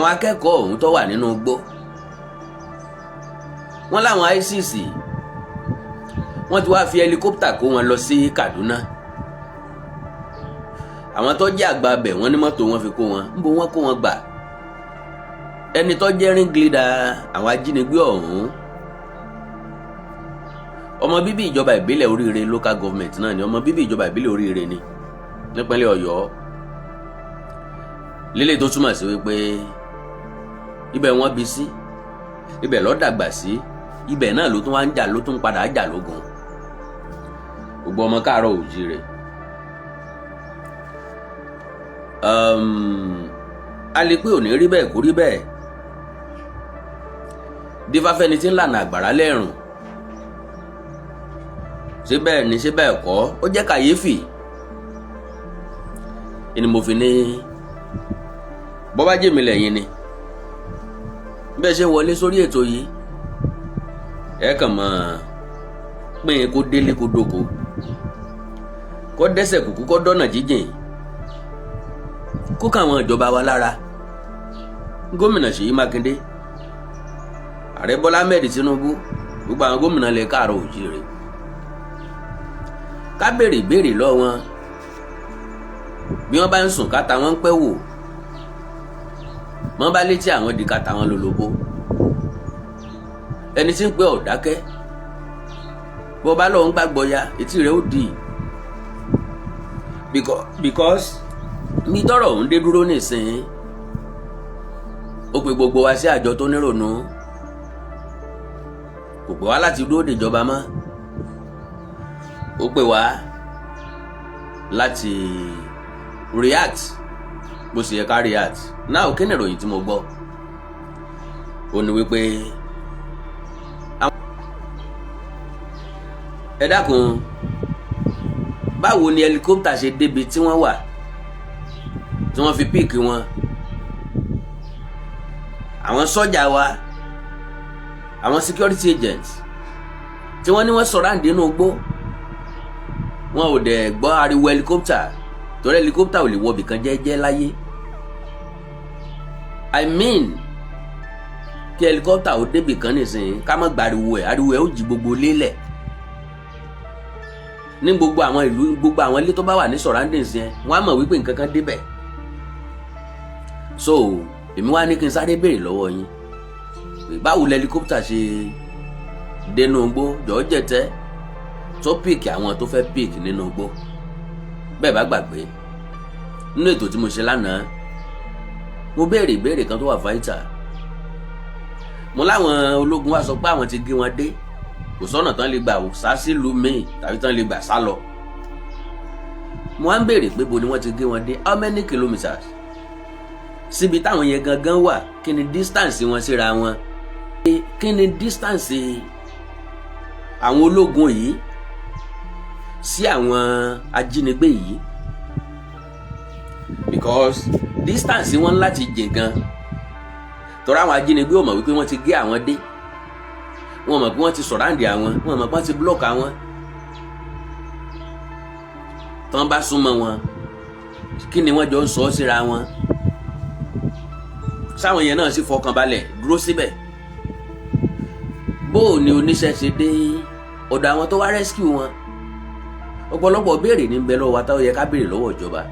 àwọn akẹ́kọ̀ọ́ ọ̀hún tó wà nínú igbó wọ́n láwọn ISIS wọ́n ti wá fi hẹlikópítà kó wọn lọ sí Kaduna. Àwọn tó jẹ́ àgbà bẹ̀ wọ́n ní mọ́tò wọn fi kó wọn níbo wọ́n kó wọn gbà. Ẹni tó jẹ́ ring leader àwọn ajínigbé ọ̀hún ọmọ bíbí ìjọba ìbílẹ̀ Oríire local government náà ni, ọmọ bíbí ìjọba ìbílẹ̀ Oríire ni nípínlẹ̀ Ọ̀yọ́. Lílé tó túmọ̀ sí wípé ibẹ̀ wọ́n bí sí, ibẹ̀ ló dàgbà sí, ibẹ̀ náà ló tún wá ń jà, ló tún padà jà lógun. Gbogbo ọmọ káàárọ̀ oòjíire. A lè pé òní rí bẹ́ẹ̀ kó rí bẹ́ẹ̀. Dífáfẹ́ni tí ń lànà àgbàrá lẹ́rùn. Ṣé bẹ́ẹ̀ ni ṣé bẹ́ẹ̀ kọ́? Ó jẹ́ kàyéfì. Ni mo fi ní bọ́ bá jẹ́ mi lẹ́yìn ni. Bẹ́ẹ̀ ṣe wọlé sórí ètò yìí, ẹ kàn mọ́ pín kó délé kó dóko, kó dẹ́sẹ̀ kúkú kó dọ́nà jíjìn, kó káwọn ìjọba wa lára. Gómìnà Ṣèyí Mákindé, Ààrẹ Bọ́lá Ahmed Tinubu, gbogbo àwọn gómìnà ilẹ̀ káàárọ̀ oòjíire. Ká béèrè ìbéèrè lọ́wọ́ wọn. Bí wọ́n bá ń sùn káta wọn ń pẹ́ wò, wọ́n bá létí àwọn di káta wọn lólobó. Ẹni tí ń pẹ́ ọ̀dákẹ́, bó bá lọ́wọ́ ń gbàgbọ́ ya etí rẹ̀ ó di. Because mi tọrọ òun dé dúró nísìnyí, ó pe gbogbo wa sí àjọ tó nírònú, kò pè wá láti dúró dèjọba mọ́, ó pè wá láti react bó ṣe yẹ ká react. Náà kí ni ìròyìn tí mo gbọ́? Ó ní wípé ẹ dákun, báwo ni helicopter ṣe débi tí wọ́n wà tí wọ́n fi píìkì wọn? Àwọn sọ́jà wa, àwọn security agents tí wọ́n ní wọ́n surround inú igbó, wọn ò dẹ̀ gbọ́ ariwo helicopter, torí helicopter ò lè wọ bìkan jẹ́jẹ́ láyé. I mean kí helicopter ó débì kan nísìnyí ká má gba ariwo ẹ̀ ó jí gbogbo lélẹ̀. Ní gbogbo àwọn ìlú, gbogbo àwọn ilé tó bá wà ní surroundings yẹn, wọ́n á mọ̀ wípé nǹkan kan débẹ̀. So èmi wá ní kí n sáré béèrè lọ́wọ́ yín pé báwo helicopter ṣe dénú igbó jọ̀ọ́jẹ̀tẹ́ tó píìkì àwọn tó fẹ́ píìkì nínú igbó. Bẹ́ẹ̀ bá gbàgbé nínú ètò tí mo ṣe lánàá, mo béèrè ìbéèrè kan tó wà vital. Mo láwọn ológun wá sọ pé àwọn ti gé wọn dé, kò sọ́nà tán lè gbà sá sílùú míì tàbí tán lè gbà sá lọ. Mo wá ń béèrè pé bo ni wọ́n ti gé wọn dé, how many kilometers síbi táwọn yẹn gangan wà, kí ni distance wọn síra wọn, kí ni distance àwọn ológun yìí sí àwọn ajínigbé yìí, because distance wọn láti jìn gan. Torí àwọn ajínigbé ò mọ̀ wípé wọ́n ti gé àwọn dé, wọ́n mọ̀ pé wọ́n ti surround àwọn, wọ́n mọ̀ pé wọ́n ti block àwọn. Tán bá súnmọ́ wọn, kí ni wọ́n jọ ń sọ síra wọn? Sáwọn yẹn náà sì fọkàn balẹ̀ dúró síbẹ̀. Bó ni oníṣẹ́ ṣe dé ọ̀dọ̀ àwọn tó wá rescue wọn? Ọ̀pọ̀lọpọ̀ béèrè ní bẹ lọ́wọ́ wa táwọn yẹ ká béèrè lọ́wọ́ ìjọba.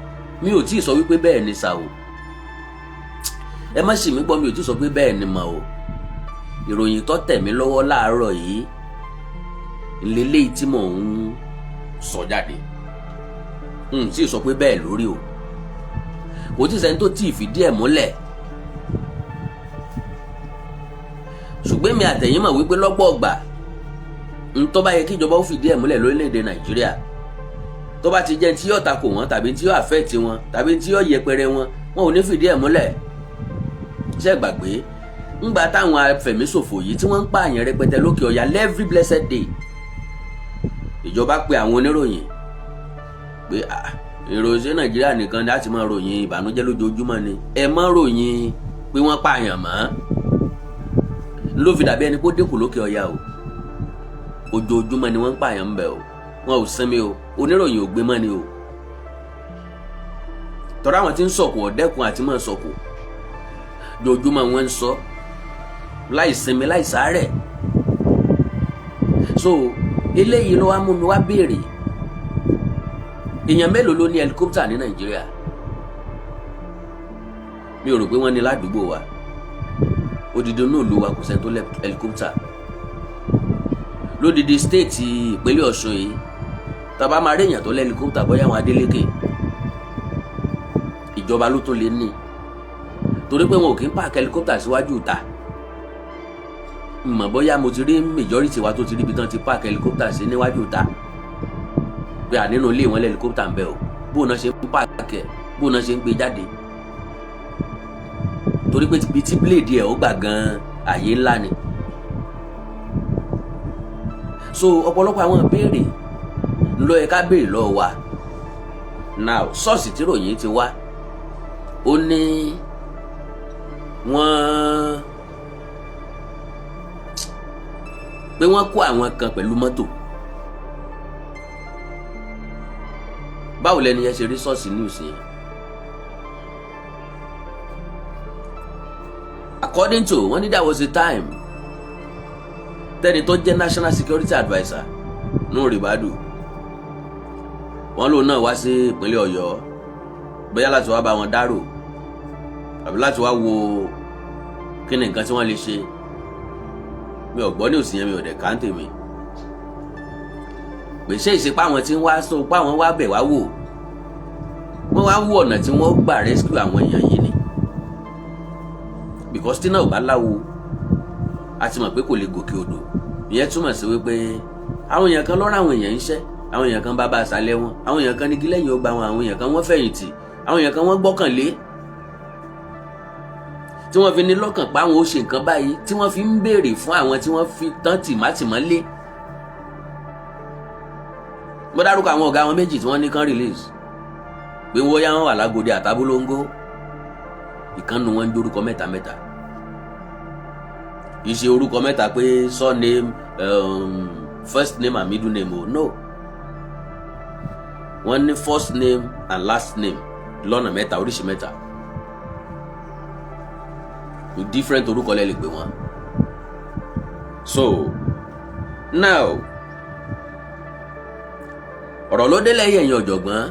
Mi ò tí ì sọ wípé bẹ́ẹ̀ ni sà o, ẹ má ṣì mí gbọ́, mi ò tí ì sọ pé bẹ́ẹ̀ ni mà o. Ìròyìn tó tẹ̀ mí lọ́wọ́ láàárọ̀ yìí ńlẹ́lẹ́yìí tí mò ń sọ jáde, n sì sọ pé bẹ́ẹ̀ lórí o. Kò tí sẹ́ni tó tí ì fìdí ẹ̀ múlẹ̀. Ṣùgbọ́n mi àtẹ̀yìn mọ̀ wípé lọ́pọ̀ ọgbà tó bá yẹ kí ìjọba ó fìdí ẹ̀ múlẹ̀ lórílẹ̀‐èdè Nàìjíríà, tó bá ti jẹ́ tí yóò takò wọn tàbí tí yóò affect wọn tàbí tí yóò yẹpẹrẹ wọn, wọn ò ní fìdí ẹ̀ múlẹ̀. Ṣé gbàgbé ńgbà táwọn afẹ̀míṣòfò yìí tí wọ́n ń pààyàn rẹpẹtẹ lókè ọ̀yà every blessed day, ìjọba pe àwọn oníròyìn pé ìròyìn Nàìjíríà nìkan láti máa ròyìn ìbànújẹ́ lójoojúmọ́ ni, ẹ má ròyìn pé wọ́n pààyàn mọ́. Ló fi dàbí ẹni kó dínkù lókè ọ̀yà o, ojoojúmọ́ ni wọ́n ń pààyàn ń bẹ̀ o, wọn ò sinmi o, oníròyìn ò gbé mọ́ ni o. Tọ́ra àwọn tí ń sọ̀kò ọ̀dẹ́kun àti máa sọ̀kò. jojúmọ́ wọn ń sọ láì sinmi láì sàárẹ̀. So eléyìí ló wá mú mi wá béèrè èèyàn mélòó ló ní helicopter ní Nàìjíríà? Mi ò rò pé wọ́n ní ládùúgbò wa, odidi náà ló wa kò sẹ́ni tó lẹ́ helicopter. Lódidi state ìpínlẹ̀ Ọ̀ṣun yìí tàbá máa rí èèyàn tó lẹ́ helicopter bóyá àwọn Adélékè, ìjọba ló tó lè ní, torí pé wọn ò kí ń pààkì helicopter síwájú ìta. Mọ̀ bóyá mo ti rí majority wa tó ti rí ibi tán ti pààkì helicopter sí níwájú ìta pé à nínú ilé wọn lẹ́ helicopter ń bẹ o, bó náà ṣe ń pààkì ẹ̀, bó náà ṣe ń gbé jáde, torí pé ibi tí blade ẹ̀ ó gbà gan àyè ńlá ni. So ọ̀pọ̀lọpọ̀ àwọn ìbéèrè ńlọ ẹ ká béèrè lọ́wọ́ wa. Now ṣọ́ọ̀ṣì tí ròyìn ti wá ó ní wọ́n kó àwọn kan pẹ̀lú mọ́tò. Báwo lẹni yẹn ṣe rí ṣọ́ọ̀ṣì news yẹn? According to wọ́n ní there was a time tẹ́ni tó jẹ́ national security adviser nù ribadu wọ́n lòun náà wá sí ìpínlẹ̀ Ọ̀yọ́ bóyá láti wá bá wọn dárò àbí láti wá wo kí ni nǹkan tí wọ́n lè ṣe. Mi ò gbọ́ ní òsì yẹn, mi ò dẹ̀ ká ń tèmi. Gbèsè ìsepá àwọn tí ń wá sọ pé àwọn wá bẹ̀ wá wò, wọ́n wá wò ọ̀nà tí wọ́n gbà rescue àwọn èèyàn yìí ni. Because tí náà ò bá láwo a ti mọ̀ pé kò lè gòkè odò. Ìyẹn túmọ̀ sí wípé àwọn èèyàn kan lọ́rọ̀ àwọn èèyàn ń ṣẹ́, àwọn èèyàn kan bá bá àṣálẹ́ wọn, àwọn èèyàn kan ní gílẹ́yìn ó gba wọn, àwọn èèyàn kan wọ́n fẹ̀yìntì, àwọn èèyàn kan wọ́n gbọ́kànlé, tí wọ́n fi ní lọ́kàn pa àwọn ó ṣe nǹkan báyìí, tí wọ́n fi ń béèrè fún àwọn tí wọ́n fi tán tìmátìmọ́lé. Mo dárúkọ àwọn ọ̀gá wọn méjì tí wọ́n ní kán release pé wọ́n yá wọn wà lágòdì àtàbólóńgó. Ìkànnù wọn ń dórúkọ mẹ́ta mẹ́ta, kì í ṣe orúkọ mẹ́ta pé surname, first name and middle name o, no. Wọ́n ní first name and last name lọ́nà mẹ́ta, oríṣi mẹ́ta, different orúkọ lẹ lè pè wọ́n. So now ọ̀rọ̀ ló dé lẹ́yìn ẹ̀yin ọ̀jọ̀gbọ́n.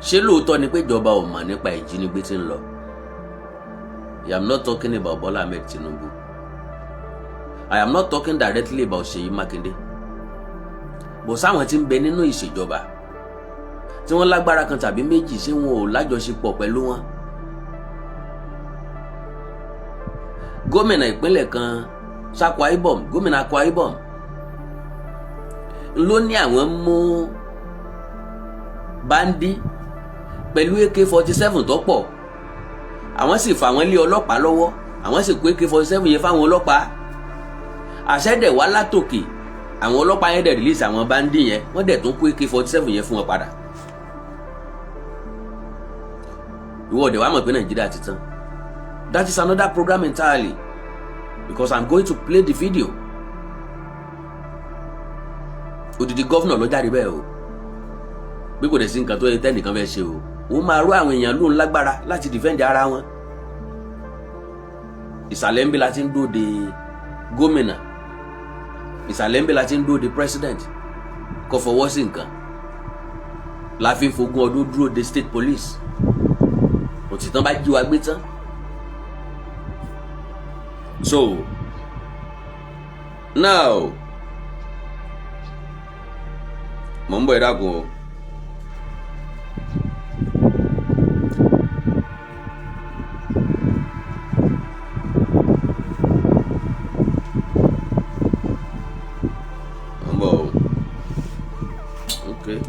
Ṣé lóòótọ́ ni pé ìjọba ò mọ̀ nípa ìjínigbé tí ń lọ? I am not talking about Bola Ahmed Tinubu. I am not talking directly about Seyi Makinde. Bó sáwọn tí ń bẹ nínú ìṣèjọba tí wọ́n lágbára kan tàbí méjì, ṣé wọn ò lájọṣepọ̀ pẹ̀lú wọn? Gómìnà ìpínlẹ̀ kan Akwa Ibom, gómìnà Akwa Ibom ló ní àwọn mú báńdí pẹ̀lú AK-47 tó pọ̀, àwọn sì fà wọ́n lé ọlọ́pàá lọ́wọ́, àwọn sì kó AK-47 yẹn fáwọn ọlọ́pàá. Àṣẹ dẹ̀ wá látòkè, àwọn ọlọ́pàá yẹn dẹ̀ release àwọn báńdí yẹn, wọ́n dẹ̀ tún kó AK-47 yẹn fún wọn padà. Ìwọ dẹ̀ wá mọ̀ pé Nàìjíríà ti tán. That is another program entirely, because I'm going to play the video. Odidi gọ́fúnà ló jáde bẹ́ẹ̀ o, bí kò dẹ̀ sí nǹkan tó yẹ tẹ́nìkan fẹ́ ṣe o, òun máa rú àwọn èèyàn lóun lágbára láti defend ara wọn. Ìsàlẹ̀ ń bí la ti ń dúró de gómìnà, ìsàlẹ̀ ń bí la ti ń dúró de president kó fọwọ́ sí nǹkan, la fi ń fogún ọdún dúró de state police. Òtítàn bá jí wa gbé tán. So now mo ń bọ̀ ìdágún o. Mo ń bọ̀ o. Okay.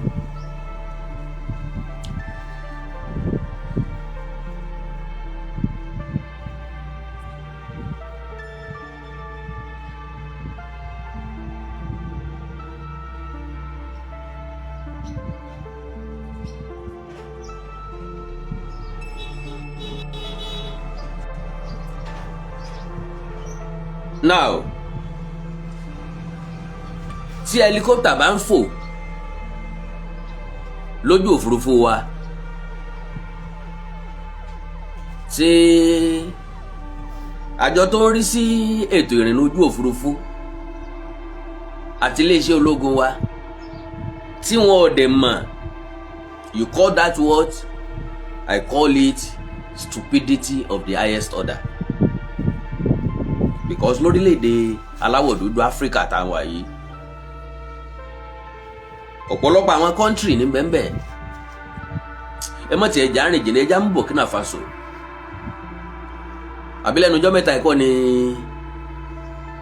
Now tí helicopter bá ń fò lójú òfurufú wa, tí àjọ tó ń rí sí ètò ìrìnnà ojú òfurufú àti iléeṣẹ́ ológun wa tí wọn ò dẹ̀ mọ̀, you call that what? I call it stupidity of the highest order. Because lórílẹ̀‐èdè aláwọ̀ dúdú Áfíríkà táwọn wà yìí, ọ̀pọ̀lọpọ̀ àwọn kọ́ńtírì ní bẹ́ẹ̀ ẹ mọ̀ tí ẹja rìn jìnnà ẹja ń Burkina Faso àbílẹ̀nu ọjọ́ mẹ́ta ẹ̀kọ́ ni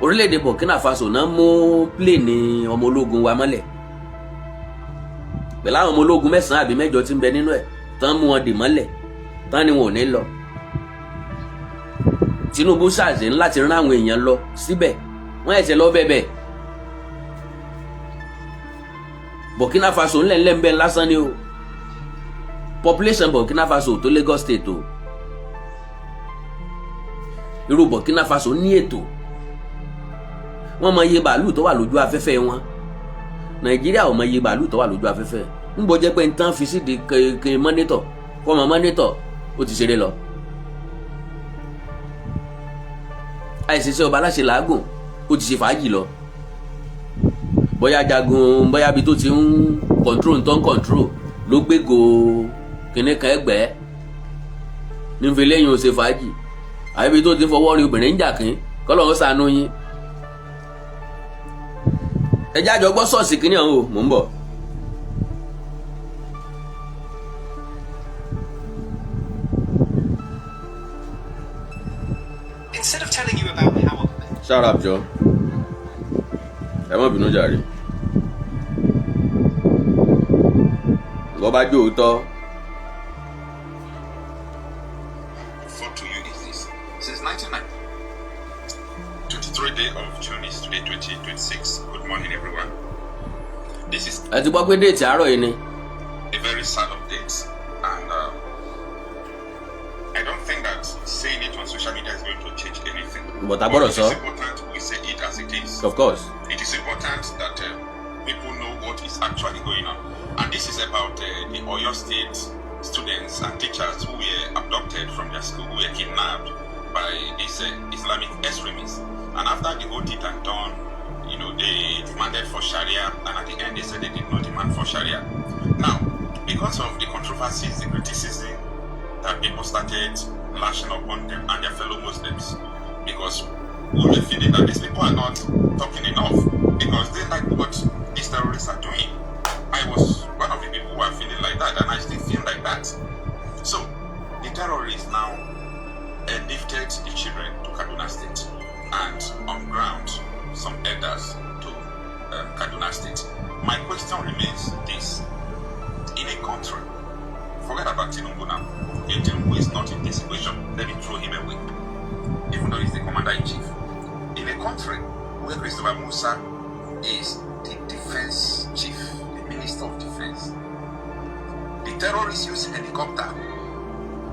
orílẹ̀‐èdè Burkina Faso náà mú pléènì ọmọ ológun wa mọ́lẹ̀ pẹ̀lú àwọn ọmọ ológun 9 àbí 8 tí ń bẹ nínú ẹ̀ tán mú wọn dè mọ́lẹ̀ tán ni wọn ò ní lọ. Tinubu ṣàṣẹ láti rán àwọn èèyàn lọ síbẹ̀, wọ́n ẹ̀ṣẹ̀ lọ bẹ̀bẹ̀. Burkina Faso ńlẹ̀ ń bẹ lásán ni o, population Burkina Faso tó Lagos state o. Irú Burkina Faso ní ètò, wọ́n mọ iye bàálù tó wà lójú afẹ́fẹ́ wọn. Nàìjíríà ò mọ iye bàálù tó wà lójú afẹ́fẹ́. ń bọ́ jẹ́ pé ń tán fi sídi ke mọ́nítọ̀ kọ́ mọ́ mọ́nítọ̀ ó ti ṣeré lọ. àìsísẹ́ ọba aláṣẹ làágùn ó ti ṣe fàájì lọ. bóyá jagun bóyá bí tó ti ń control ń tán control ló gbégo kìnìún kan ẹgbẹ́ nífi lẹ́yìn ó ṣe fàájì. àbí tó ti fọwọ́ rin obìnrin ń jà kín kọ́lọ́run ṣàánú yín. ẹ jájọ gbọ́ sọ́ọ̀sì kìíní ọ̀hún o, mò ń bọ̀. Instead of telling you about how... Shut up, Joe. Ẹ má bínú jàre. Lọ bá jó òótọ́. Thought to you is this. Since 1990, 23rd day of June is today 2026. Good morning, everyone. This is Ẹ ti gbọ́ pé déètì àárọ̀ yìí ni. a very sad update, and I don't think that saying it on social media is going to change anything. But I gbọ́dọ̀ it sọ. is important we say it as it is. Of course. It is important that people know what is actually going on. And this is about the Oyo State students and teachers who were abducted from their school, who were kidnapped by these Islamic extremists. And after the whole did and done, you know, they demanded for Sharia, and at the end they said they did not demand for Sharia. Now, because of the controversies, the criticism that people started lashing upon them and their fellow Muslims, because we were feeling that these people are not talking enough, because they like what these terrorists are doing. I was one of the people who are feeling like that, and I still feel like that. So, the terrorists now lifted the children to Kaduna State, and on ground, some elders to Kaduna State. My question remains this: in a country, forget about Tinubu now, if Tinubu is not in this situation, let me throw him away, even though he's the commander-in-chief. In a country where Christopher Musa is the defense chief, the minister of defense, the terrorists use helicopter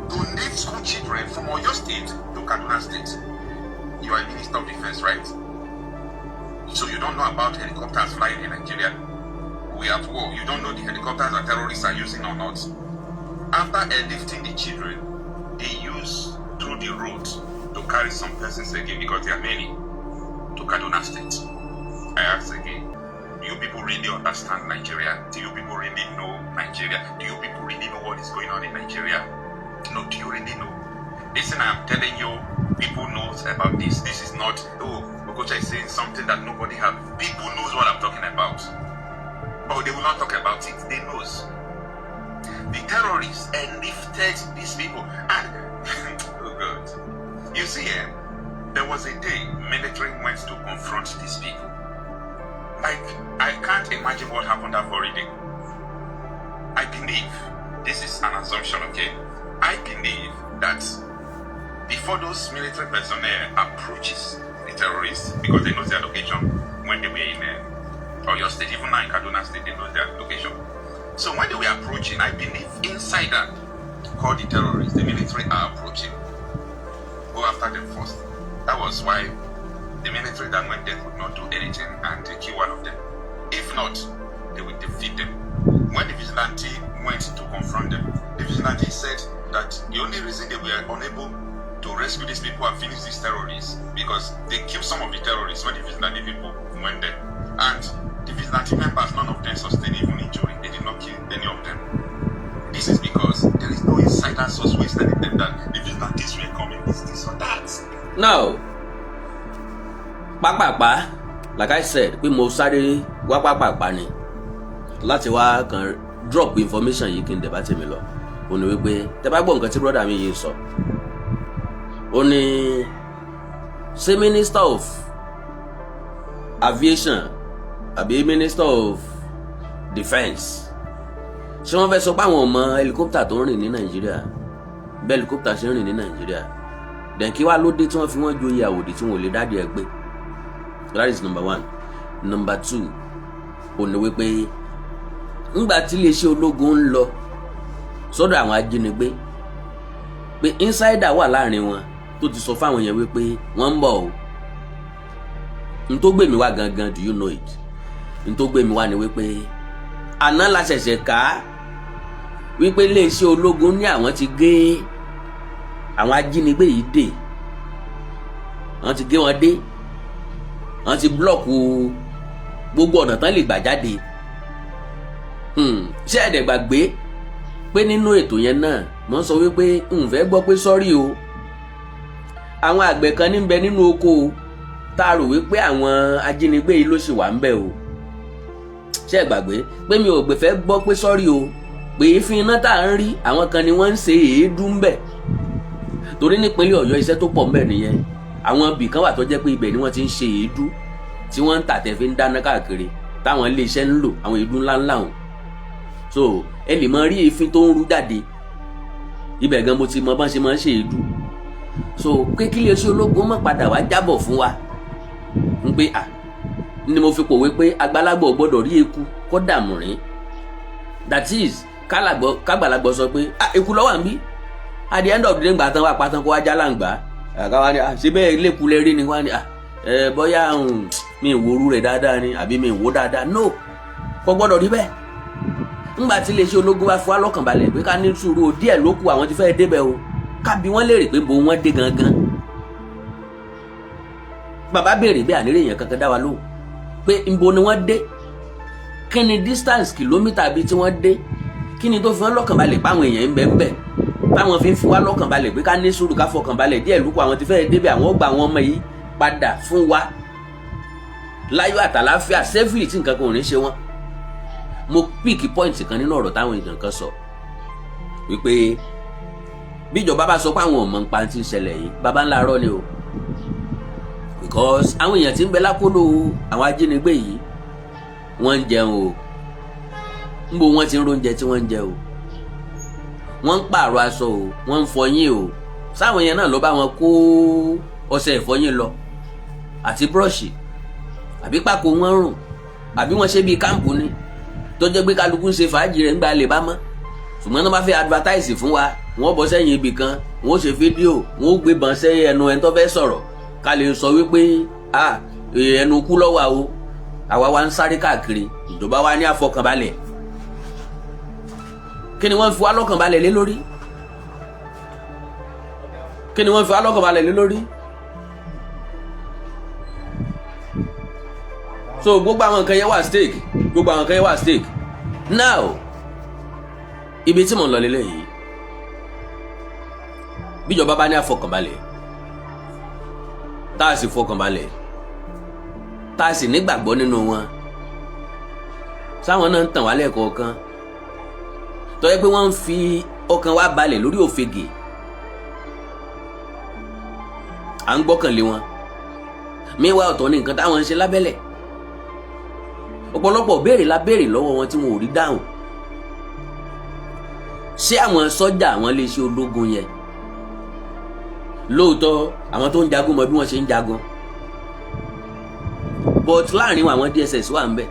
to lift school children from Oyo State to Kaduna State. You are a minister of defense, right? So you don't know about helicopters flying in Nigeria? We are at war. You don't know the helicopters that terrorists are using or not? After airlifting the children, they use through the road to carry some persons again, because there are many, to Kaduna State. I ask again, do you people really understand Nigeria? Do you people really know Nigeria? Do you people really know what is going on in Nigeria? No, do you really know? Listen, I am telling you, people knows about this. This is not, oh, Okocha is saying something that nobody has. People knows what I'm talking about. But they will not talk about it. They knows. The terrorists lifted these people. And, oh God. You see, there was a day military went to confront these people. Like, I can't imagine what happened that very day. I believe, this is an assumption, okay? I believe that before those military personnel approaches the terrorists, because they know their location when they were in Oyo State, even now in Kaduna State, they know their location. So when they were approaching, I believe inside that, called the terrorists, the military are approaching. Go after them first. That was why the military that went there could not do anything and kill one of them. If not, they would defeat them. When the vigilante went to confront them, the vigilante said, that the only reason they were unable to rescue these people and finish these terrorists because they killed some of the terrorists when the vigilante people went there. And the vigilante members, none of them sustained even injury. They did not kill any of them. This is because there is no insider source who is telling them that the vigilantes were coming, this or that. Now, pápápá, like I said, pé mo sáré wá pápápá ni láti wá kan drop information yìí kí n dẹ̀ bá tèmi lọ. Ó ní wípé tẹ́ bá gbọ́ nǹkan tí brother mi yìí sọ. Ó ní ṣé Minister of Aviation àbí Minister of Defence ṣé wọ́n fẹ́ sọ pé àwọn ọmọ helicopter tó ń rìn ní Nàìjíríà bẹ́ẹ̀ helicopter ṣe ń rìn ní Nàìjíríà then kí wá ló dé tí wọ́n fi wọ́n joyè àwòdì tí wọ́n ò lè dádì ẹ gbé. That is number one. Number two, ó ní wípé ńgbà tí iléeṣẹ́ ológun ń lọ sọ́dọ̀ àwọn ajínigbé pé insider wà láàrin wọn tó ti sọ fáwọn yẹn wípé wọ́n ń bọ̀ o. N tó gbé mi wá gangan, do you know it? N tó gbé mi wá ni wípé àná la ṣẹ̀ṣẹ̀ ká wípé iléeṣẹ́ ológun ní àwọn ti gé àwọn ajínigbé yìí dè. Wọ́n ti gé wọn dé. Wọ́n ti blọ́ọ̀kù gbogbo ọ̀nà tán lè gbà jáde. Ṣé ẹ̀dẹ̀ gbàgbé pé nínú ètò yẹn náà wọ́n sọ wípé n fẹ́ gbọ́ pé sọ́rí o. Àwọn àgbẹ̀ kan ní ń bẹ nínú oko tá a rò wípé àwọn ajínigbé yìí ló ṣì wà ń bẹ o. Ṣé ẹ gbàgbé pé mi ò gbé fẹ́ gbọ́ pé sọ́rí o pé èéfín iná tá à ń rí àwọn kan ni wọ́n ń ṣe èédú ń bẹ. Torí nípínlẹ̀ Ọ̀yọ́ iṣẹ́ tó pọ̀ ń bẹ nìyẹn. Àwọn ibì kan wà tó jẹ́ pé ibẹ̀ ni wọ́n ti ń ṣe èédú tí wọ́n ń tà tẹ́ fi ń dáná káàkiri táwọn iléeṣẹ́ ń lò àwọn èédú ńláńlá hàn. So ẹ lè mọ rí èéfín tó ń rú jáde ibẹ̀ gan mo ti mọ bọ́n ṣe máa ń ṣe èédú. So pé kí iléeṣẹ́ ológun mọ̀ padà wá jábọ̀ fún wa ń pé ni mo fi pòwe pé àgbàlagbà ò gbọ́dọ̀ rí eku kó dààmú rìn. That is kágbàlagbà sọ pé eku ló wà níbí at the end of the day gbà tán wà pátán kó wá já láǹgbá. Àgáwá ni ṣe bẹ́ẹ̀ lékulẹ̀ rí ni wá ní bóyá mi ìwòrú rẹ̀ dáadáa ni àbí mi ìwò dáadáa. No, kò gbọ́dọ̀ rí bẹ́ẹ̀. Ńgbà tí iléeṣẹ́ ológun bá fún wa lọ́kàn balẹ̀ pé ká ní sùúrù o díẹ̀ ló kù àwọn ti fẹ́ débẹ̀ o ká bi wọ́n léèrè pé bo wọ́n dé gangan. Bàbá béèrè bí àníre yẹn kankan dá wa lóhùn pé nbo ni wọ́n dé, kí ni distance kìlómítà bíi tí wọ́n dé, kí ni tó fi wọ́n lọ́kàn balẹ̀ pé àwọn èèyàn ń bẹ ń bẹ táwọn fi ń fi wá lọ́kàn balẹ̀ pé ká ní sùúrù ká fọkàn balẹ̀ díẹ̀ lóko àwọn ti fẹ́ débẹ̀ àwọn gba àwọn ọmọ yìí padà fún wa láyọ̀ àtàláfíà safely tí nǹkan kan ò ní ṣe wọ́n. Mo pick point kan nínú ọ̀rọ̀ táwọn èèyàn kan sọ wípé bí ìjọba bá sọ pé àwọn ọmọ nǹkan tí ń ṣẹlẹ̀ yìí baba ńlá rọ́ ni o, because àwọn èèyàn tí ń bẹ lákòlò àwọn ajínigbé yìí wọ́n ń jẹun o, ńbo wọ́n ti ń róúnjẹ tí wọ́n ń jẹ o, wọ́n ń pààrọ̀ aṣọ o, wọ́n ń fọyín o, sáwọn yẹn náà ló bá wọn kó ọṣẹ ìfọyín lọ àti búrọ́ọ̀ṣì àbí pákó wọn rùn àbí wọ́n ṣe bíi káàmpù ni tó jẹ́ pé kálukú ń ṣe fàájì rẹ̀ ńgbà lè bá mọ́. Ṣùgbọ́n tó bá fẹ́ advertise fún wa wọ́n bọ́ sẹ́yìn ibì kan wọ́n ṣe fídíò wọ́n gbé bọn sẹ́yìn ẹnu ẹni tó fẹ́ sọ̀rọ̀ ká lè sọ wípé ẹnu kú lọ́wọ́ o, àwa wa ń sáré káàkiri ìjọba wa ní àfọkànbalẹ̀. Kí ni wọ́n fi wá lọ́kànbalẹ̀ lé lórí? Kí ni wọ́n fi wá lọ́kànbalẹ̀ lé lórí? So gbogbo àwọn nǹkan yẹn wà stake, gbogbo àwọn nǹkan yẹn wà stake. Now ibi tí mò ń lọ lélẹ̀ yìí bíjọba bá ní àfọkànbalẹ̀ tá a sì fọkànbalẹ̀ tá a sì nígbàgbọ́ nínú wọn sáwọn náà ń tàn wá lẹ́ẹ̀kọ̀ọ̀kan tó yẹ pé wọ́n ń fi ọkàn wa balẹ̀ lórí òfegè à ń gbọ́kànlé wọn míwá ọ̀tọ̀ ní nǹkan táwọn ń ṣe lábẹ́lẹ̀ ọ̀pọ̀lọpọ̀ béèrè la béèrè lọ́wọ́ wọn tí wọn ò rí dáhùn. Ṣé àwọn sọ́jà àwọn iléeṣẹ́ ológun yẹn lóòótọ́ àwọn tó ń jagun mọ bí wọ́n ṣe ń jagun but láàrin àwọn DSS wà ń bẹ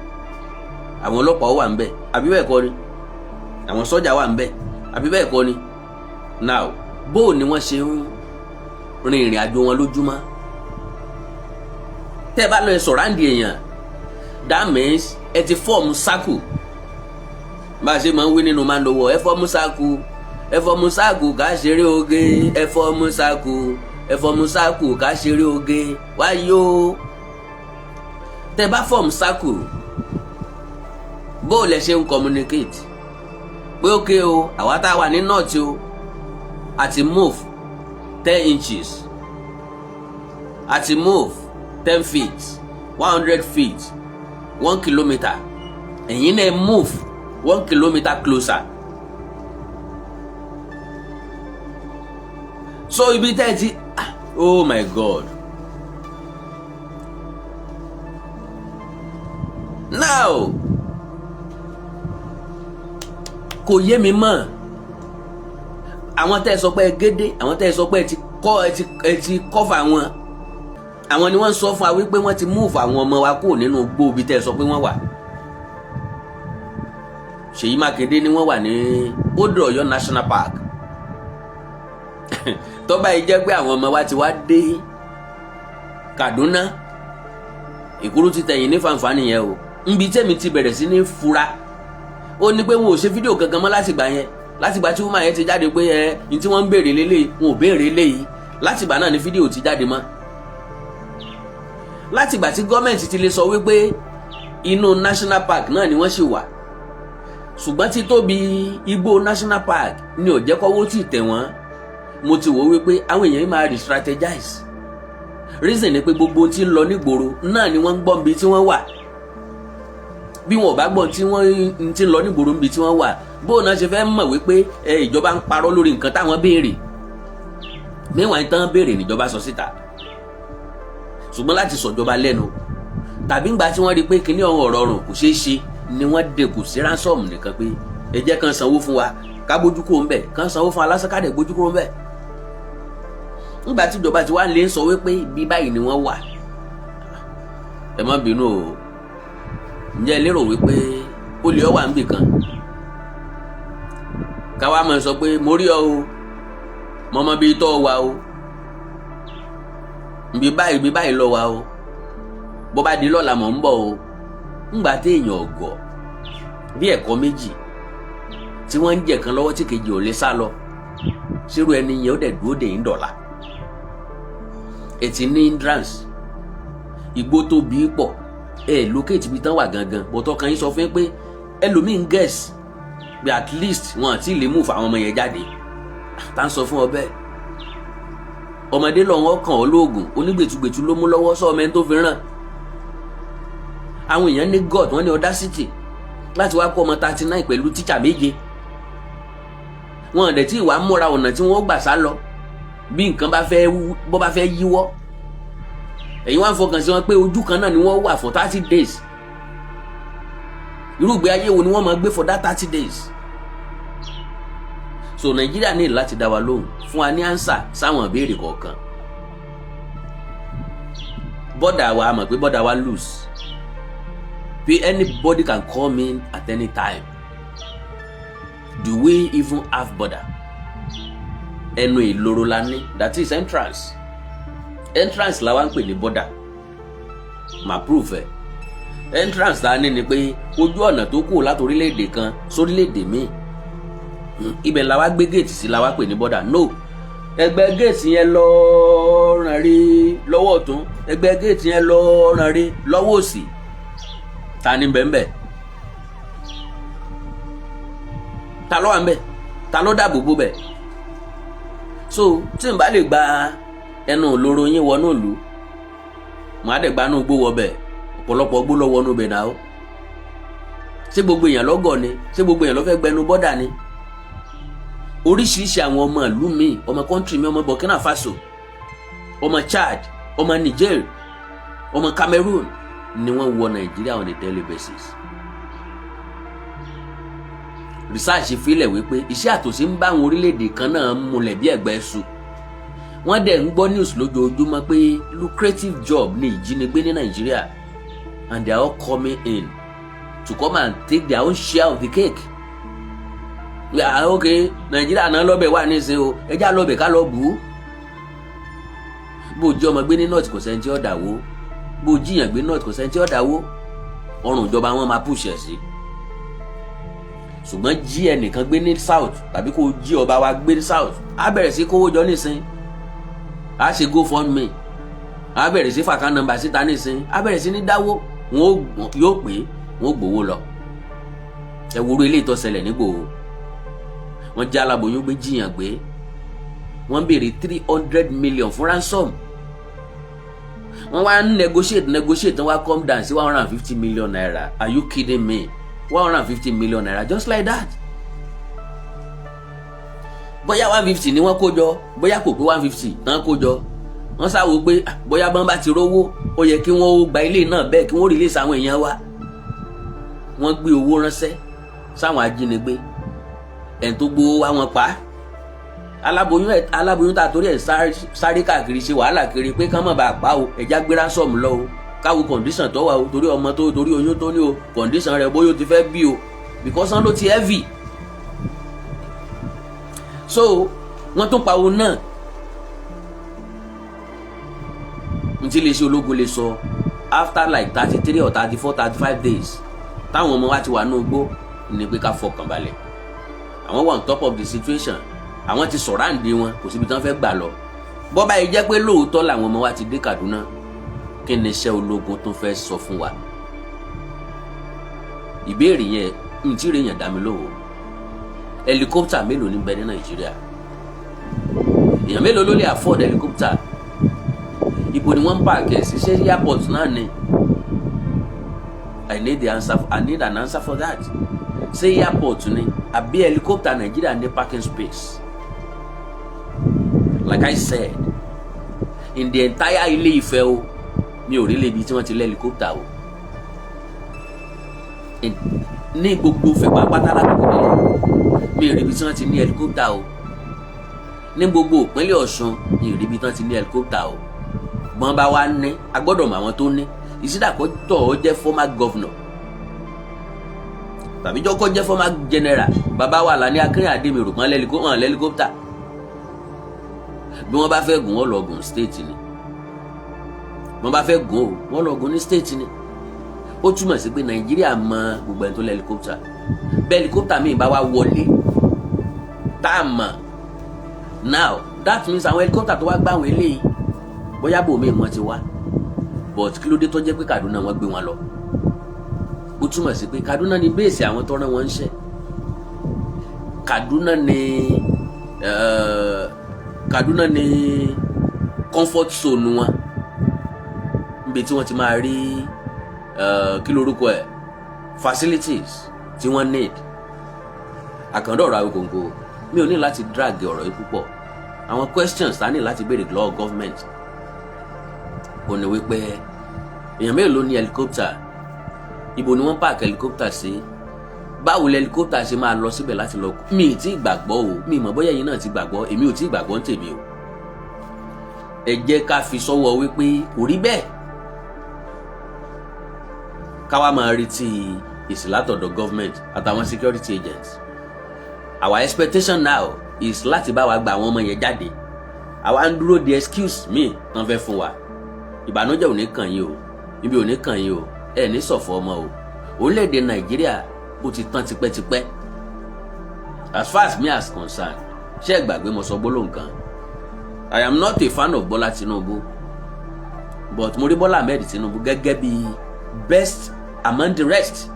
àwọn ọlọ́pàá wà ń bẹ àbí bẹ́ẹ̀ kọ́ ni àwọn sọ́jà wà ń bẹ àbí bẹ́ẹ̀ kọ́ ni. Now bó ni wọ́n ṣe ń rin ìrìn àjò wọn lójúmọ́ tẹ́ bá lọ ẹ sọ̀ráǹdì èèyàn that means ẹ ti fọ́ọ̀mù circle bá a ṣe máa ń wí nínú máa ń lọ́wọ́ ẹ fọ́ọ̀mù circle ẹ̀fọ́ musaku ká ṣeré oge ẹ̀fọ́ musaku ká ṣeré oge wáyó tẹ́ bá form circle bó lẹ ṣe ń communicate pé ókè o àwa tá a wà ní north o àti move 10 inches àti move 10 feet 100 feet 1 kilometer ẹ̀yin náà move 1 kilometer closer. So ibi tẹ́ ẹ ti oh my God. Now kò yé mi mọ́ àwọn tẹ́ ẹ sọ pé ẹ gédé àwọn tẹ́ ẹ sọ pé ẹ ti cover wọn àwọn ni wọ́n sọ fún wa wípé wọ́n ti move àwọn ọmọ wa kúrò nínú igbó ibi tẹ́ ẹ sọ pé wọ́n wà. Ṣèyí Mákindé ni wọ́n wà ní Odua National Park tó bá yìí jẹ́ pé àwọn ọmọ wa ti wá dé Kaduna ìkúrú ti tẹ̀yìn ní fanfani yẹn o nbi tẹ́mi ti bẹ̀rẹ̀ sí ní fura ó ní pé wọn ò ṣe fídíò kankan mọ́ látìgbà yẹn látìgbà tí woman yẹn ti jáde pé ní tí wọ́n ń béèrè lélẹ́yìí wọn ò béèrè léyìí látìgbà náà ni fídíò ti jáde mọ́ látìgbà tí gọ́ọ̀mẹ̀ntì ti lè sọ wípé inú national park náà ni wọ́n ṣì wà ṣùgbọ́n títóbi Igboho national park ni ò jẹ́ kọ́wọ́ tì tẹ̀ wọ́n mo ti wò wípé àwọn èèyàn yìí máa re-strategize reason ni pé gbogbo tí ń lọ nígboro náà ni wọ́n ń gbọ́ níbi tí wọ́n wà bí wọn ò bá gbọ́ tí wọ́n ti ń lọ nígboro níbi tí wọ́n wà bóun náà ṣe fẹ́ mọ̀ wípé ìjọba ń parọ́ lórí nǹkan táwọn béèrè níwọ̀n ìtàn béèrè níjọba sọ síta ṣùgbọ́n láti sọ̀jọba lẹ́nu tàbí ńgbà tí wọ́n rí pé kíní ọ̀rọ̀ ọ̀rùn kò ṣeé ṣe ni wọ́n dẹkù sí ransom nìkan pé ẹ jẹ́ kán sanwó fún wa ká bójú kúrò ńbẹ̀ kán sanwó fún alásàkádẹ bójú kúrò ńbẹ̀ ńgbà tí ìjọba ti wá lè sọ wípé bí báyìí ni wọ́n wà ẹ má bínú o ǹjẹ́ lérò wípé ó lè ọ wà níbì kan káwa máa sọ pé mo rí ọ o mo mọ bí tọ́ wa o bí báyìí lọ wa o bó bá di lọ́la mọ̀ ń bọ̀ o ńgbà téèyàn ọ̀gọ̀ bí ẹ̀kọ́ méjì tí wọ́n ń jẹ kan lọ́wọ́ tí kejì ò lè sá lọ ṣírú ẹni yẹn ó dẹ̀ dúró dè ń dọ̀la ètí ní hindrance igbó tó bí pọ̀ lókèjì ibi tán wà gangan bọ́tọ̀ kan yín sọ fún pé ẹlòmíín guess bí at least wọn àti lè move àwọn ọmọ yẹn jáde tá ń sọ fún ọ bẹ́ẹ̀ ọmọdé lọ́wọ́ kàn ọ́ lóògùn onígbètúgbètú ló mú lọ́wọ́ sọ ọmọ ẹni tó fi ràn àwọn èèyàn ní god wọ́n ní audacity láti wá kó ọmọ 39 pẹ̀lú tíṣà méje wọn dẹ̀ tí ìwà múra ọ̀nà tí wọ́n gbà sá lọ bí nǹkan bá fẹ́ yíwọ́ ẹ̀yin wá ń fọkàn sí wọn pé ojú kan náà ni wọ́n wà for 30 days irúgbé ayé wo ni wọ́n máa gbé for that 30 days so Nàìjíríà ní láti dá wa lóhùn fún wa ní answer sáwọn ìbéèrè kọ̀ọ̀kan bọ́dà wa mọ̀ pé bọ́dà wa loose pé anybody can come in at any time do we even have border ẹnu ìloro la ní that is entrance la wá ń pè ní border ma proof ẹ entrance ta ní ni pé ojú ọ̀nà tó kù láti orílẹ̀-èdè kan sórílẹ̀-èdè míì ibẹ̀ la wá gbé gate sí la wá pè ní border no ẹgbẹ́ gate yẹn lọ ràn rí lọ́wọ́ ọ̀tún ẹgbẹ́ gate yẹn lọ ràn rí lọ́wọ́ òsì ta ni bẹ́ẹ̀ ta ló wà ń bẹ̀ ta ló dáàbò bò bẹ̀ so tí n bá lè gba ẹnu òlóró yín wọnú ìlú màá dẹ̀ gbanú gbó wọ bẹ̀ ọ̀pọ̀lọpọ̀ gbó lọ wọnú bẹ̀ náà ṣé gbogbo èèyàn lọ́gọ̀ ni ṣé gbogbo èèyàn ló fẹ́ gbẹnu bọ́dà ni oríṣiríṣi àwọn ọmọ ìlú mi ọmọ kọ́ńtírì mi ọmọ Burkina Faso ọmọ Chad ọmọ Niger ọmọ Cameroon ni wọ́n wọ Nàìjíríà on a daily basis research filẹ̀ wípé iṣẹ́ àtòsí ń bá àwọn orílẹ̀-èdè kan náà múlẹ̀ bí ẹ̀gbẹ́ ẹ̀sùn wọ́n dẹ̀ ń gbọ́ news lójoojúmọ́ pé lucrative job ní ìjínigbé ní Nàìjíríà and they are all coming in to come and take their own share of the cake. Okay, Nàìjíríà náà lọ́bẹ̀ wà nísìnyí o ẹjá lọ́bẹ̀ ká lọ bù ú bó jẹ́ ọmọ gbé ní north kò sẹ́ni tí ó dàwó bó jiyàn gbé north kò sẹ́ni tí ó dàwó ọrùn ìjọba wọn máa pùṣẹ̀ sí ṣùgbọ́n jí ẹnìkan gbé ní south tàbí kó jí ọba wa gbé ní south á bẹ̀rẹ̀ sí kówó jọ nísìn, á ṣe GoFundMe, á bẹ̀rẹ̀ sí fàkà nọ́mbà síta nísìn, á bẹ̀rẹ̀ sí ní dáwó, wọn yóò pé wọn gbowó lọ. ẹ wo ilé tó ṣẹlẹ̀ ní Ìgbòho, wọ́n já aláboyún gbé, jiyàn gbé, wọ́n béèrè 300 million fún ransom, wọ́n wá ń negotiate wọ́n wá come down sí 150 million naira. Are you kidding me? 150 million naira just like that. Bóyá 150 ni wọ́n kó jọ, bóyá kò pé 150 tán kó jọ, wọ́n sáwò pé bóyá bọ́n bá ti rówó ó yẹ kí wọ́n gba ilé náà bẹ́ẹ̀ kí wọ́n release àwọn èèyàn wa. Wọ́n gbé owó ránṣẹ́ sáwọn ajínigbé, ẹni tó gbowó wá wọn pa. Aláboyún tá torí ẹ̀ sáré káàkiri ṣe wàhálà kiri pé kán má bàa pa o, ẹ̀já gbé ransom lọ o, káwo condition tó wà o, torí ọmọ tó torí oyún tó ní o, condition rẹ̀ bóyá o ti fẹ́ bí o, because wọ́n ló ti heavy. So wọ́n tún pa òun náà. N tí lè ṣe ológun lè sọ after like 33 or 34 35 days táwọn ọmọ wa ti wà ní ogbó ní pé ká fọkàn balẹ̀, àwọn wà on top of the situation, àwọn ti sọ̀ráǹdì wọn, kò síbi tí wọ́n fẹ́ gbà lọ. Bọ́ báyìí jẹ́ pé lóòótọ́ làwọn ọmọ wa ti dé Kaduna, kí ni iṣẹ́ ológun tó fẹ́ sọ fún wa? Ìbéèrè yẹn n tí rè yàn dá mi lóhùn. Helicopter mélòó ní bẹ ní Nàìjíríà? Èèyàn mélòó ló lè afford helicopter? Ibo ni wọ́n ń pààkì sí? Ṣé airport náà ni? I need an answer for that. Ṣé airport ni àbí helicopter Nàìjíríà ní parking space? Like I said, in the entire Ilé Ifẹ̀ o, mi ò rí lébi tí wọ́n ti lé helicopter o. Ní gbogbo Ifẹ̀ pátá lágbègbè nílẹ̀, mi ò rí ibi tí wọ́n ti ní helicopter o. Ní gbogbo ìpínlẹ̀ Ọ̀ṣun, mi ò rí ibi tí wọ́n ti ní helicopter o. Bọ́n bá wá ní, a gbọ́dọ̀ mọ àwọn tó ní. Ìsídàkọ́tọ̀ ó jẹ́ former governor tàbí jọ́kọ́ jẹ́ former general. Bàbá wa là ní Akínyàdé mi rò pọ́n lẹ́líkópítà. Bí wọ́n bá fẹ́ gùn wọ́n lọ gùn state ni, wọ́n bá fẹ́ gùn wọ́n lọ gùn ní state ni. Ó túmọ̀ sí pé Nàìjíríà mọ gbogbo ẹni tó lẹ́líkópítà. Bẹ́ẹ̀ helicopter mi bá wá wọlé tá a mọ̀, now that means àwọn helicopter tó wá gbá àwọn eléyìí bóyá bòmí wọn ti wá, but kí ló dé tó jẹ́ pé Kaduna wọ́n gbé wọn lọ? Ó túmọ̀ sí pé Kaduna ni bẹ́ẹ̀sì àwọn tó rán wọn ń ṣe. Kaduna ni comfort zone wọn, níbi tí wọ́n ti máa rí kí lorúkọ ẹ̀ facilities tí wọ́n need. Àkàndọ̀ ọ̀rọ̀ Awíkonko, mi ò ní láti drag ọ̀rọ̀ yìí púpọ̀. Àwọn questions ta ní láti béèrè lọ́wọ́ government ó ní wípé èèyàn mélòó ní helicopter? Ibo ni wọ́n park helicopter sí? Báwo helicopter ṣe máa lọ síbẹ̀ láti lọ? Mi ì tí gbàgbọ́ o, mi mọ̀ bóyá ẹ̀yin náà ti gbàgbọ́, èmi ò tí gbàgbọ́ ń tèmi o. Ẹ jẹ́ ká fi sọ́wọ́ wípé kò rí bẹ́ẹ̀, ká wá máa retí èsì látọ̀dọ̀ government àtàwọn security agents. Our expectation now is láti bá wa gba àwọn ọmọ yẹn jáde. Àwa ń dúró de excuse mi tán fẹ́ fún wa. Ìbànújẹ́ ò ní kàn yín o, ibi ò ní kàn yín o, ẹ ní ṣọ̀fọ̀ ọmọ o. Orílẹ̀-èdè Nàìjíríà ó ti tán tipẹ́tipẹ́. As far as me as concerned, ṣé ẹ gbàgbé mo sọ gbólóhùn kan? I am not a fan of Bola Tinubu, but mo rí Bola Ahmed Tinubu gẹ́gẹ́ bí best among the rest.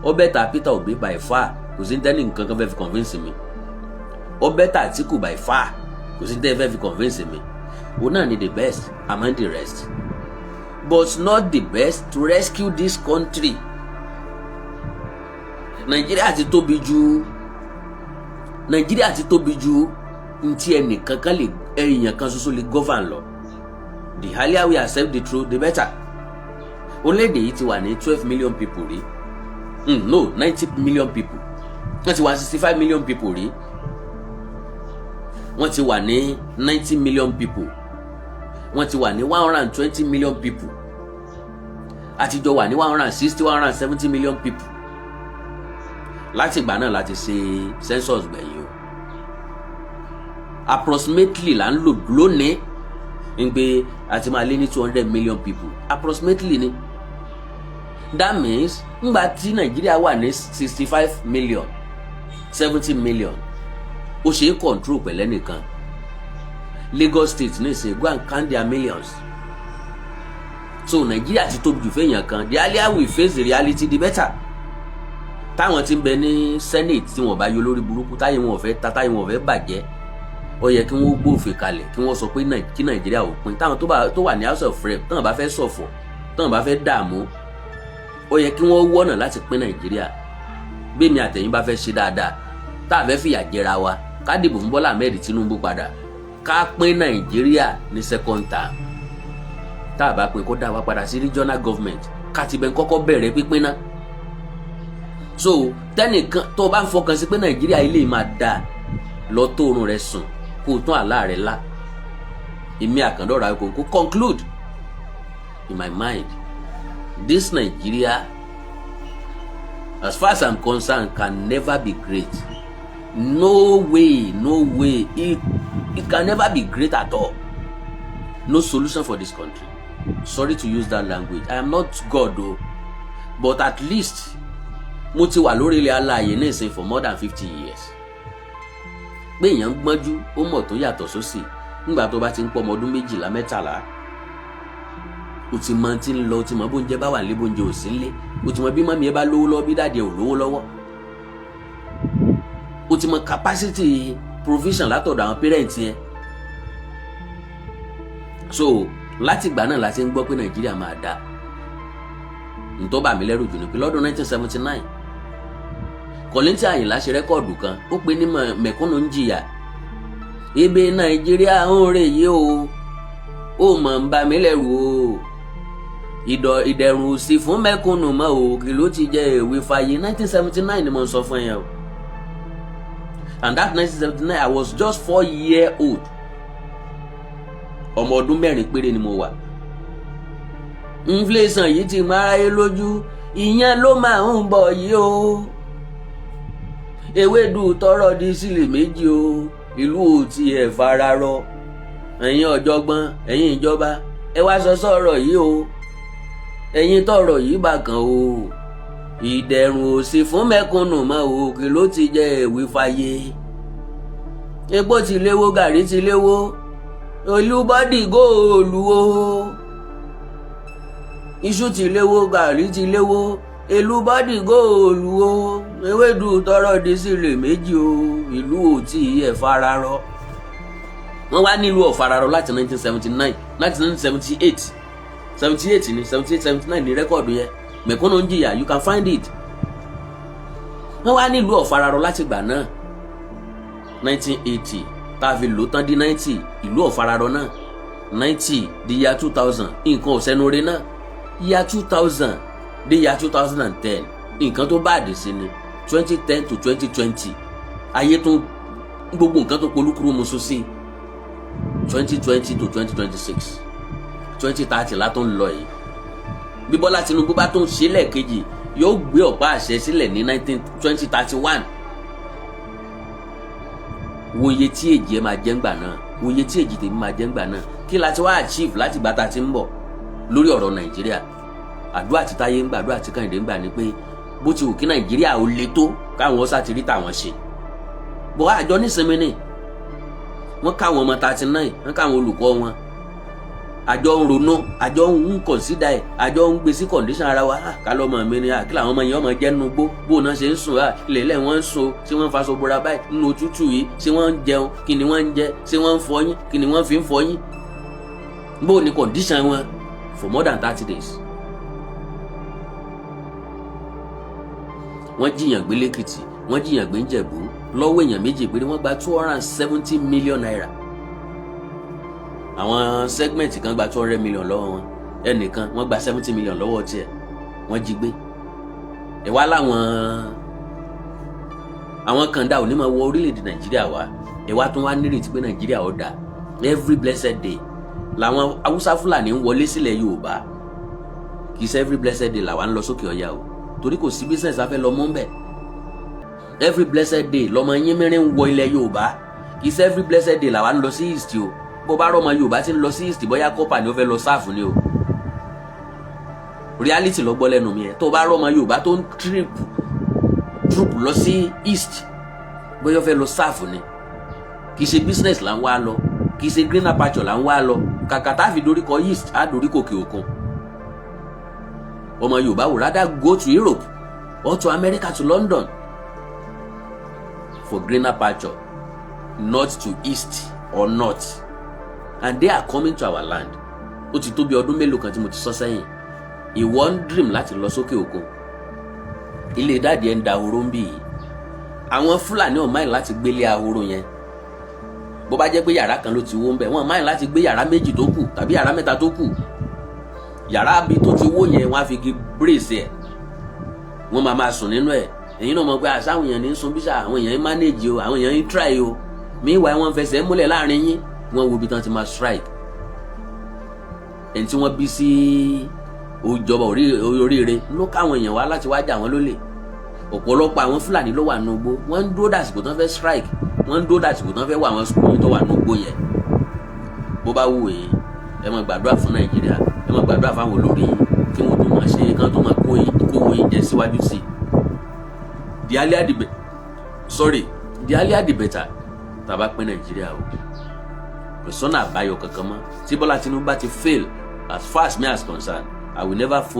Ó bẹ́tà Peter Obi by far, kò sí tẹ́ni nǹkan kan fẹ́ fi convince mi. Ó bẹ́tà Atiku by far, kò sí tẹ́ni fẹ́ fi convince mi. Òun náà ni the best among the rest, but not the best to rescue this country. Nàìjíríà ti tóbi ju ntí ẹnìkan kan lè èèyàn kan ṣoṣo lè govern lọ. The earlier we accept the truth, the better. Orílẹ̀-èdè yìí ti wà ní 12 million people rí. No, 90 million people. Wọ́n ti wà 65 million people rí. Wọ́n ti wà ní 90 million people. Wọ́n ti wà ní 120 million people. Àtijọ́ wà ní 160, 170 million people. Láti ìgbà náà láti ṣe census gbẹ̀yìn o. Approximately là ń lò lónìí ń pé àti máa lé ní 200 million people. Approximately ni. that means ngbà tí Nàìjíríà wà ní 65 million 70 million ó ṣe é control pẹ̀lẹ́ nìkan. Lagos State ní ìsìn go and count their millions. So Nàìjíríà ti tóbi jù fẹ́yàn kan. The earlier we face the reality the better. Táwọn tí ń bẹ ní Senate tí wọ́n bá yọ lórí burúkú táyé wọn ò fẹ́ ta táyé wọn ò fẹ́ bàjẹ́ ó yẹ kí wọ́n gbófin kalẹ̀ kí wọ́n sọ pé kí Nàìjíríà ò pín. Táwọn tó wà ní House of Rep táwọn bá fẹ́ ṣọ̀fọ̀ táwọn bá fẹ́ dààmú ó yẹ kí wọ́n wọ́nà láti pín Nàìjíríà. Bẹ́ẹ̀ni àtẹ̀yìn bá fẹ́ ṣe dáadáa tá a fẹ́ fìyà jẹra wa ká dìbò fún Bọ́lá Ahmed Tinubu padà ká pín Nàìjíríà ní second term. Tá a bá pín kó dá wa padà sí regional government ká ti bẹ́ẹ̀ kọ́kọ́ bẹ̀rẹ̀ pípín náà. So tẹ́nìkan tó o bá ń fọkàn sí pé Nàìjíríà ilé máa dáa lọ tó oorun rẹ̀ sùn kó o tún àlá rẹ̀ lá. Èmi Àkàndọ̀rọ̀ Akeko conclude in my mind this Nigeria as far as I'm concerned can never be great. No way it can never be great at all. No solution for this country. Sorry to use that language. I am not God though, but at least mo ti wà lórí ilẹ̀ alààyè ní ìsìn for more than 50 years. Pé èèyàn gbọ́njú ó mọ̀ tó yàtọ̀ sósì nígbà tó bá ti ń pọ̀ ọmọ ọdún 12 13 o ti mọ tí ń lọ o ti mọ bóúnjẹ bá wà nílé bóúnjẹ ò sí nílé o ti mọ bí mọ́mí ẹ bá lówó lọ́wọ́ bí dáàdì ẹ ò lówó lọ́wọ́ o ti mọ capacity provision látọ̀dọ̀ àwọn parents yẹn. So láti ìgbà náà la ti ń gbọ́ pé Nàìjíríà máa dáa. Ntọ́ bà mí lẹ́rù jù ní pé lọ́dún 1979 Kọ̀lẹ́ntì Àyìnlá ṣe rẹ́kọ̀dù kan ó pe ní mẹ̀kúnnù ń jìyà. Ebe Nàìjíríà ń rè yí o ó mọ̀ ń bà mí lẹ́rù o ìdẹ̀rùn sí fún mẹ̀kúnnù mọ́ o kí ló ti jẹ́ èwe fàyè. 1979 ni mo ń sọ fún yẹn o. And that 1979 I was just 4 years old. Ọmọ ọdún 4 péré ni mo wà. Inflation yìí ti máráyé lójú ìyẹn ló máa ń bọ̀ yìí o. Ewédú tọrọ di sílè méjì o. Ìlú ò tiẹ̀ fararọ. Ẹ̀yin ọ̀jọ̀gbọ́n ẹ̀yin ìjọba ẹ wá sọ sọ̀rọ̀ yìí o. Ẹ̀yin tọrọ yìí bákan o. Ìdẹ̀rùn ò sí fún mẹ̀kúnnù mọ́ o kí ló ti jẹ́ èwe fàyè. Epo ti léwó gàrí ti léwó olúbọ́dì góòlù o. Iṣu ti léwó gàrí ti léwó elúbọ́dì góòlù o. Ewédú tọrọ di sílè méjì o. Ìlú ò tí ẹ̀ fararọ. Wọ́n wá nílùú ọ̀fararọ láti 1979 láti 1978 78 ni 78 79 ni rẹ́kọ̀dù yẹn mẹ̀kúnnù ń jìyà you can find it. Wọ́n wá nílùú ọ̀fararọ láti gbà náà 1980 tá a fi lò tán di 90 ìlú ọ̀fararọ náà 90 di year 2000 nǹkan ọ̀sẹ́nure náà year 2000 di year 2010 nǹkan tó báàdì sí ni 2010 to 2020 ayé tó gbogbo nǹkan tó polúkúrú musu sí 2020 to 2026 2030 látó ń lọ yìí. Bí Bọ́lá Tinubu bá tó ń ṣe lẹ́ẹ̀kejì yóò gbé ọ̀pá àṣẹ sílẹ̀ ní 2031. Wòye tí èjì ẹ máa jẹ́ ńgbà náà wòye tí èjì tèmi máa jẹ́ ńgbà náà kí la ti wá achieve láti gbà tá a ti ń bọ̀ lórí ọ̀rọ̀ Nàìjíríà. Àdúrà tí Táyé ń gbà àdúrà tí Kẹ́hìndé ń gbà ni pé bó ti wù kí Nàìjíríà ó le tó káwọn ọ̀sà ti rí tàwọn ṣe. Bọ̀ àjọ nísinmi ni wọ́n káwọn ọmọ 39 wọ́n káwọn olùkọ́ wọn àjọ ń ronú àjọ ń consider ẹ̀ àjọ ń gbé sí condition ara wa ká lọ́mọ mi ni kí làwọn ọmọ yẹn ọmọ jẹ́ nínú gbó bó náà ṣe ń sùn ilẹ̀lẹ̀ wọ́n ń sùn ṣé wọ́n ń faṣọ bora báyìí nínú òtútù yìí ṣé wọ́n ń jẹun kí ni wọ́n ń jẹ ṣé wọ́n ń fọyín kí ni wọ́n fi ń fọyín bó ni condition wọn for more than 30 days. Wọ́n jiyàn gbé lẹ́kìtì wọ́n jiyàn gbé ńjẹ̀bú lọ́wọ́ èèyàn méjì péré wọ́n gba 270 million naira. Àwọn segment kan gba 200 million lọ́wọ́ wọn ẹnìkan wọ́n gba 70 million lọ́wọ́ tiẹ̀ wọ́n jí gbé. Ẹ wá àwọn kan dá òní máa wọ orílẹ̀-èdè Nàìjíríà wá ẹ wá tún wá nírètí pé Nàìjíríà ó dáa every blessed day làwọn Haúsá Fúlàní ń wọlé sílẹ̀ Yorùbá kì í ṣe every blessed day làwa ń lọ sókè ọ̀yà o torí kò sí business afẹ́ lọ mọ́ ń bẹ̀. Every blessed day lọmọ yín mẹ́rin ń wọ ilẹ̀ Yorùbá kì í ṣe every blessed day làwa ń lọ sí East o bó bá rọmọ Yorùbá ti ń lọ sí East bóyá kọ́pà ni ó fẹ́ lọ sáàfù ni o reality ló gbọ́ lẹ́nu mi ẹ̀ tó bá rọ́mọ Yorùbá tó ń troop lọ sí east bóyá fẹ́ lọ sáàfù ni kì í ṣe business là ń wá lọ kì í ṣe greener pasture là ń wá lọ kàkà tá a fi doríkọ east á doríkọ òkè òkun. ọmọ Yorùbá would rather go to Europe or to America, to London for greener pasture, not to east or north, and they are coming to our land. Ó ti tó bí ọdún mélòó kan tí mo ti sọ sẹ́yìn ìwọ ń dream láti lọ sókè òkun ilé dáàdì ẹ̀ ń da ahoro ń bì yìí àwọn Fúlàní ò máìn láti gbélé ahoro yẹn bó bá jẹ́ pé yàrá kan ló ti wó ń bẹ̀ wọ́n máìn láti gbé yàrá méjì tó kù tàbí yàrá mẹ́ta tó kù yàrá bí tó ti wó yẹn wọ́n á fi igi brace ẹ̀ wọ́n máa sùn nínú ẹ̀ èyí náà mọ̀ pé àṣàwọn èèyàn ní sun bíṣà àwọn èèyàn ń manage o àwọn èèyàn ń try o meanwhile wọ́n fẹsẹ̀ múlẹ̀ láàrin yín wọ́n wo ibi tán ti máa strike ẹni tí wọ́n bí sí ìjọba oríire ló káwọn èèyàn wá láti wá jà wọ́n lólè ọ̀pọ̀lọpọ̀ àwọn Fúlàní ló wà nùgbó wọ́n ń dúró dàsìkò tán fẹ́ strike wọ́n ń dúró dàsìkò tán fẹ́ wà àwọn skul tó wà nùgbó yẹn bó bá wù yín ẹ máa gbàdúrà fún Nàìjíríà ẹ máa gbàdúrà fáwọn olórí yín kí wọ́n tó máa ṣe kán tó máa kówó yín jẹ síwájú sí the earlier the better tàbá pín Nàìjíríà o kò sọ́nà àbáyọ kankan mọ́ tí Bọ́lá Tinubu bá ti fail as far as me as concerned I will never